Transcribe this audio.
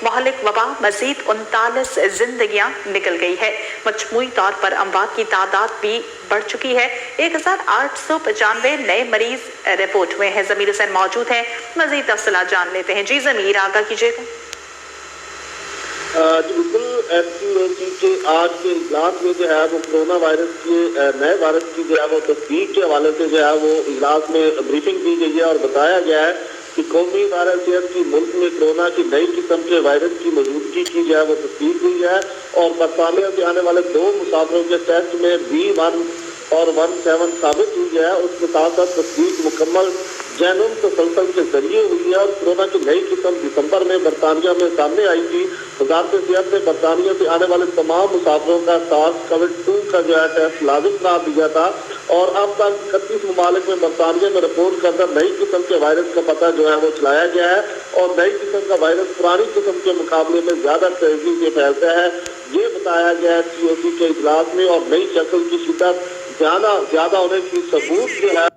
مہلک وبا مزید 39 زندگیاں نکل گئی ہے۔ مجموعی طور پر اموات کی تعداد بھی بڑھ چکی ہے۔ 1895 نئے مریض رپورٹ ہوئے ہیں۔ ضمیر حسین موجود ہیں، مزید تفصیلات جان لیتے ہیں۔ جی ضمیر، آگاہ کیجیے گا۔ جی بالکل، ایف سی او سی کے آج کے اجلاس میں جو ہے وہ کورونا وائرس کے نئے وائرس کی جو ہے وہ تصدیق کے حوالے سے جو ہے وہ اجلاس میں بریفنگ کی گئی ہے اور بتایا گیا ہے کہ قومی ادارہ صحت کی ملک میں کورونا کی نئی قسم کے وائرس کی موجودگی کی جو ہے وہ تصدیق ہوئی ہے اور برطانیہ سے آنے والے 2 مسافروں کے ٹیسٹ میں B1 اور 17 ثابت ہوئی ہے۔ اس کے ساتھ ساتھ تصدیق مکمل جینوم تسلسل کے ذریعے ہوئی ہے اور کورونا کی نئی قسم دسمبر میں برطانیہ میں سامنے آئی تھی۔ وزارت صحت نے برطانیہ سے آنے والے تمام مسافروں کا SARS-CoV-2 کا جو ہے ٹیسٹ لازم قرار دیا تھا اور اب تک 31 ممالک میں برطانیہ میں رپورٹ کے اندر نئی قسم کے وائرس کا پتہ جو ہے وہ چلایا گیا ہے اور نئی قسم کا وائرس پرانی قسم کے مقابلے میں زیادہ تیزی سے پھیلتا ہے، یہ بتایا گیا ہے COC کے اجلاس میں۔ اور نئی شکل کی شدت زیادہ ہونے کی ثبوت جو ہے